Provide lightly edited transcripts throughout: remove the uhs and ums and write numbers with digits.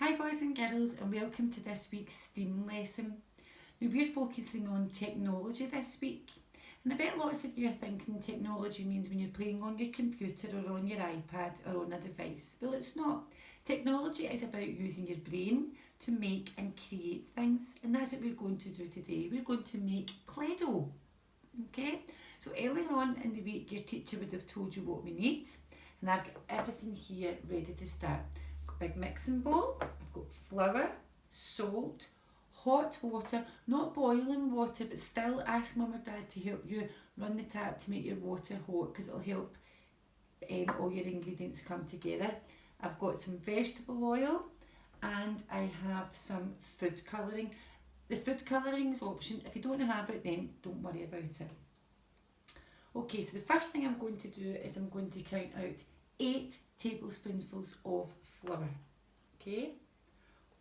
Hi boys and girls, and welcome to this week's STEAM lesson. Now we're focusing on technology this week, and I bet lots of you are thinking technology means when you're playing on your computer or on your iPad or on a device. Well, it's not. Technology is about using your brain to make and create things, and that's what we're going to do today. We're going to make Play-Doh. Okay, so earlier on in the week your teacher would have told you what we need, and I've got everything here ready to start. Big mixing bowl, I've got flour, salt, hot water, not boiling water, but still ask mum or dad to help you run the tap to make your water hot, because it'll help all your ingredients come together. I've got some vegetable oil and I have some food colouring. The food colouring is option. If you don't have it, then don't worry about it. Okay, so the first thing I'm going to do is I'm going to count out 8 tablespoonfuls of flour. Okay,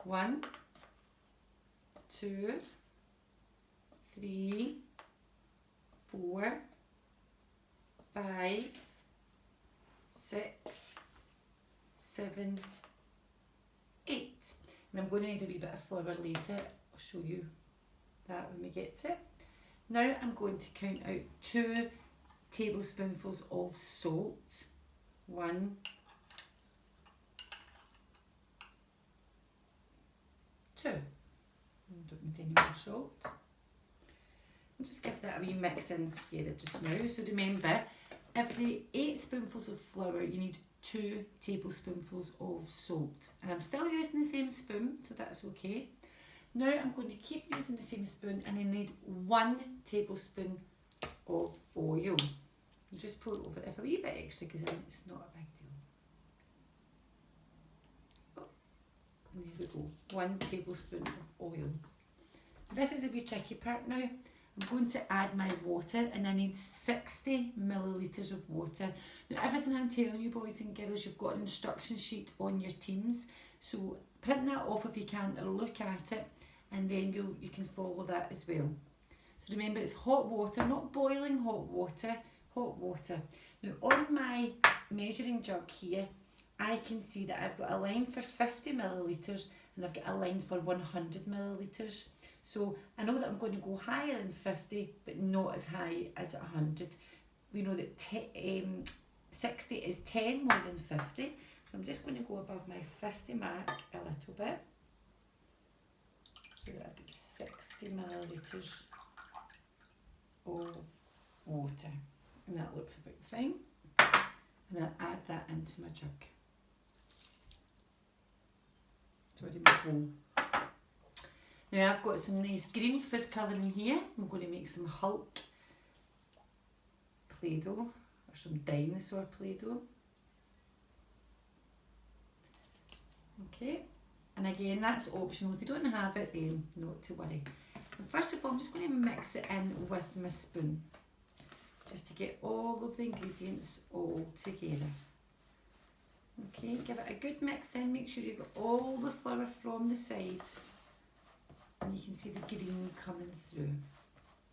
1, 2, 3, 4, 5, 6, 7, 8. And I'm going to need a wee bit of flour later. I'll show you that when we get to it. Now I'm going to count out 2 tablespoonfuls of salt. 1, 2. Don't need any more salt. And just give that a wee mix in together just now. So remember, every 8 spoonfuls of flour you need 2 tablespoonfuls of salt. And I'm still using the same spoon, so that's okay. Now I'm going to keep using the same spoon, and I need 1 tablespoon of oil. You just pull it over. If a wee bit extra goes in, it's not a big deal. Oh, and there we go. 1 tablespoon of oil. This is a wee tricky part now. I'm going to add my water, and I need 60 millilitres of water. Now everything I'm telling you boys and girls, you've got an instruction sheet on your teams, so print that off if you can, or look at it, and then you can follow that as well. So remember, it's hot water, not boiling hot water, hot water. Now on my measuring jug here, I can see that I've got a line for 50 millilitres and I've got a line for 100 millilitres. So I know that I'm going to go higher than 50, but not as high as 100. We know that 60 is 10 more than 50. So I'm just going to go above my 50 mark a little bit. So I've got 60 millilitres of water. And that looks about fine. And I'll add that into my jug. Sorry, my bowl. Now I've got some nice green food colouring here. I'm going to make some Hulk Play-Doh, or some dinosaur Play-Doh. Okay, and again that's optional. If you don't have it, then not to worry. And first of all, I'm just going to mix it in with my spoon, just to get all of the ingredients all together. Okay, give it a good mix in, make sure you've got all the flour from the sides, and you can see the green coming through.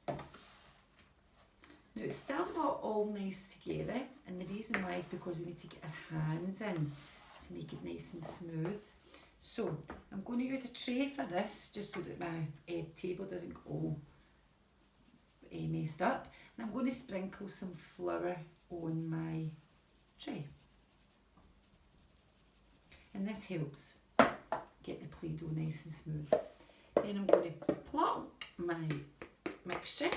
Now it's still not all nice together, and the reason why is because we need to get our hands in to make it nice and smooth. So I'm going to use a tray for this, just so that my table doesn't get all messed up. And I'm going to sprinkle some flour on my tray. And this helps get the Play-Doh nice and smooth. Then I'm going to plonk my mixture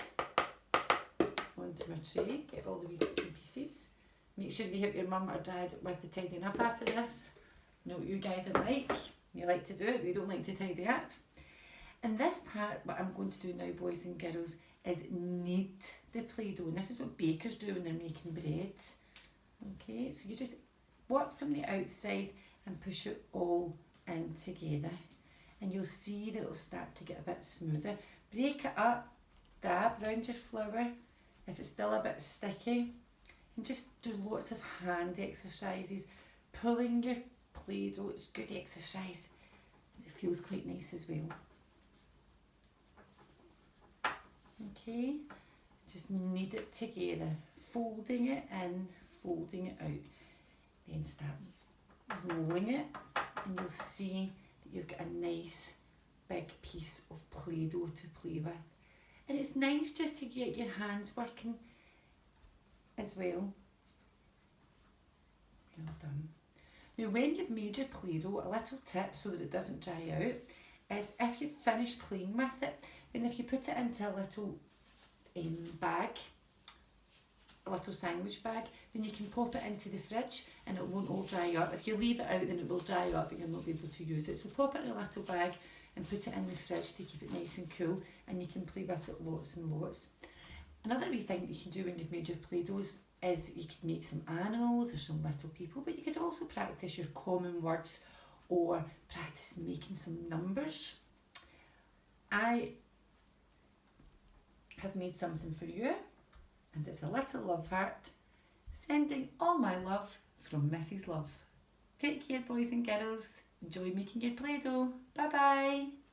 onto my tray, get all the wee bits and pieces. Make sure you help your mum or dad with the tidying up after this. Know what you guys are like. You like to do it, but you don't like to tidy up. And this part, what I'm going to do now, boys and girls, is knead the Play-Doh. And this is what bakers do when they're making bread. Okay, so you just work from the outside and push it all in together. And you'll see that it'll start to get a bit smoother. Break it up, dab round your flour if it's still a bit sticky. And just do lots of hand exercises. Pulling your Play-Doh, it's good exercise. It feels quite nice as well. Okay, just knead it together, folding it in, folding it out. Then start rolling it, and you'll see that you've got a nice big piece of Play-Doh to play with. And it's nice just to get your hands working as well. Well done. Now when you've made your Play-Doh, a little tip so that it doesn't dry out is if you've finished playing with it, then if you put it into a little bag, a little sandwich bag, then you can pop it into the fridge and it won't all dry up. If you leave it out, then it will dry up and you'll not be able to use it. So pop it in a little bag and put it in the fridge to keep it nice and cool, and you can play with it lots and lots. Another wee thing that you can do when you've made your Play-Dohs is you could make some animals or some little people, but you could also practice your common words or practice making some numbers. I have made something for you, and it's a little love heart, sending all my love from Mrs. Love. Take care, boys and girls. Enjoy making your Play-Doh. Bye bye.